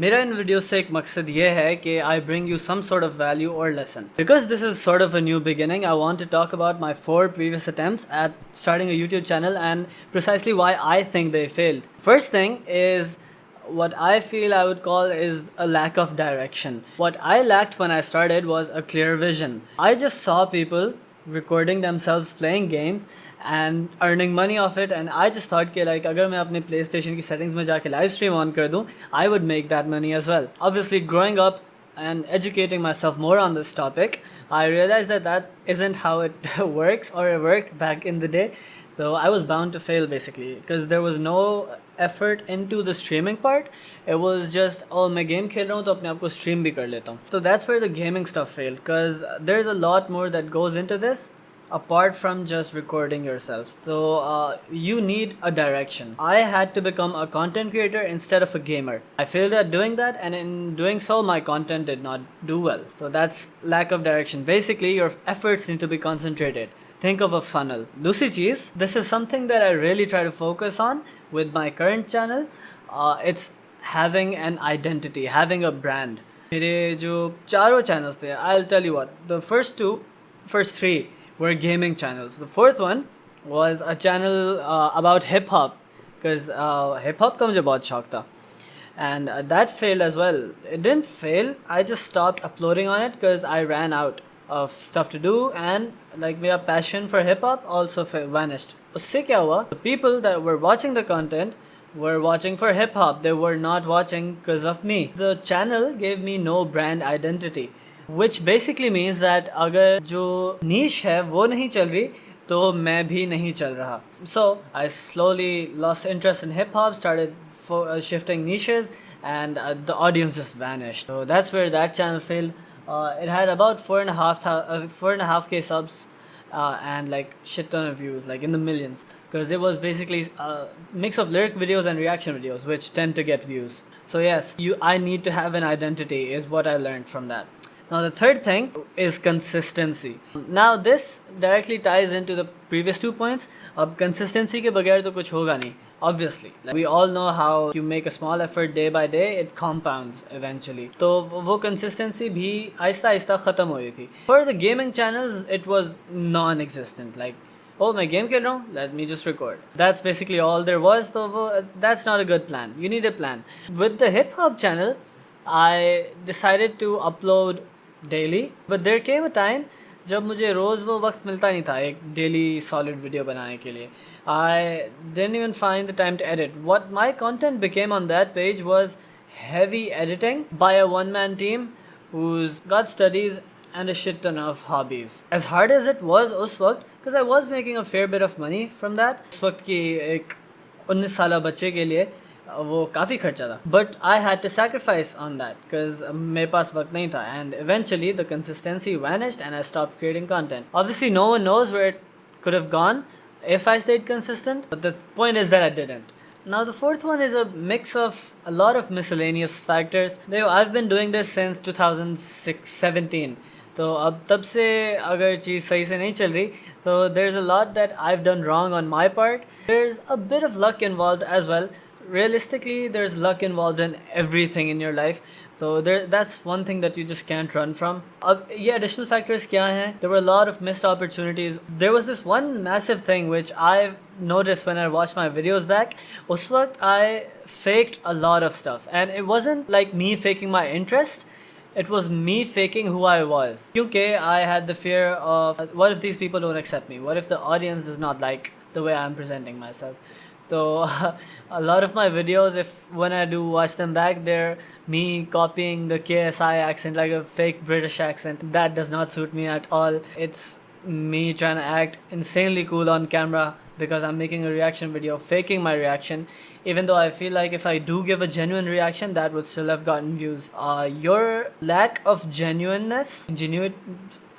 मेरा इन वीडियो से एक मकसद ये है कि I bring you some sort of value और lesson because this is sort of a new beginning I want to talk about my 4 previous attempts at starting a YouTube channel and precisely why I think they failed. First thing is what I feel I would call is a lack of direction. What I lacked when I started was a clear vision. I just saw people recording themselves playing games and earning money off it, and I just thought कि like अगर मैं अपने PlayStation की settings में जाके live stream on कर दूँ, I would make that money as well. Obviously, growing up and educating myself more on this topic, I realized that that isn't how it works or it worked back in the day. So I was bound to fail basically because there was no effort into the streaming part. It was just oh मैं game खेल रहा हूँ तो अपने आप को stream भी कर लेता हूँ. So that's where the gaming stuff failed because there's a lot more that goes into this apart from just recording yourself. So you need a direction. I had to become a content creator instead of a gamer. I failed at doing that, and in doing so my content did not do well. So that's lack of direction. Basically your efforts need to be concentrated. Think of a funnel. Lucy Cheese, this is something that I really try to focus on with my current channel. It's having an identity, having a brand. मेरे जो चारों channels थे, I'll tell you what, the first three were gaming channels. The fourth one was a channel about hip hop because hip hop का मुझे बहुत शौक था, and that failed as well. It didn't fail. I just stopped uploading on it because I ran out of stuff to do, and like मेरा passion for hip hop also vanished. उससे क्या हुआ? The people that were watching the content were watching for hip hop. They were not watching because of me. The channel gave me no brand identity. Which basically means that अगर जो niche है वो नहीं चल रही तो मैं भी नहीं चल रहा. So I slowly lost interest in hip hop, started shifting niches, and the audience just vanished. So that's where that channel failed. It had about 4.5k subs and like shit ton of views, like in the millions, because it was basically a mix of lyric videos and reaction videos, which tend to get views. So yes, I need to have an identity is what I learned from that. Now the third thing is consistency. Now this directly ties into the previous 2 points. अब consistency के बगैर तो कुछ होगा नहीं. Obviously, like we all know how you make a small effort day by day, it compounds eventually. तो वो consistency भी आहिस्ता आहिस्ता ख़त्म हो रही थी. For the gaming channels, it was non-existent. Like, oh मैं game खेल रहा हूँ, let me just record. That's basically all there was. So that's not a good plan. You need a plan. With the hip hop channel, I decided to upload daily, but there came a time जब मुझे रोज़ वो वक्त मिलता नहीं था एक daily solid video बनाने के लिए. I didn't even find the time to edit. What my content became on that page was heavy editing by a one-man team who's got studies and a shit ton of hobbies. As hard as it was उस वक्त, because I was making a fair bit of money from that. उस वक्त की एक 19 साला बच्चे के लिए वो काफ़ी खर्चा था, but I had to sacrifice on that because मेरे पास वक्त नहीं था, and eventually the consistency vanished and I stopped creating content. Obviously no one knows where it could have gone if I stayed consistent, but the point is that I didn't. Now the fourth one is a mix of a lot of miscellaneous factors. I've been doing this since 2017. तो अब तब से अगर चीज़ सही से नहीं चल रही, so there's a lot that I've done wrong on my part. There's a bit of luck involved as well. Realistically, there's luck involved in everything in your life, so that's one thing that you just can't run from. Yeah, additional factors kya hain? There were a lot of missed opportunities. There was this one massive thing which I've noticed when I watched my videos back. Us waqt I faked a lot of stuff, and it wasn't like me faking my interest. It was me faking who I was. Because I had the fear of what if these people don't accept me? What if the audience does not like the way I'm presenting myself? So a lot of my videos, if when I do watch them back, they're me copying the KSI accent, like a fake British accent. That does not suit me at all. It's me trying to act insanely cool on camera because I'm making a reaction video, faking my reaction, even though I feel like if I do give a genuine reaction, that would still have gotten views. Your lack of genuineness,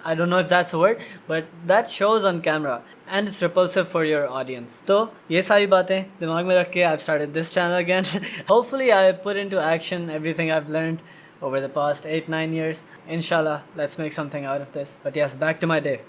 I don't know if that's a word, but that shows on camera and it's repulsive for your audience. तो ये सारी बातें दिमाग में रख के I've started this channel again. Hopefully I put into action everything I've learned over the past 8-9 years. Inshallah, let's make something out of this. But yes, back to my day.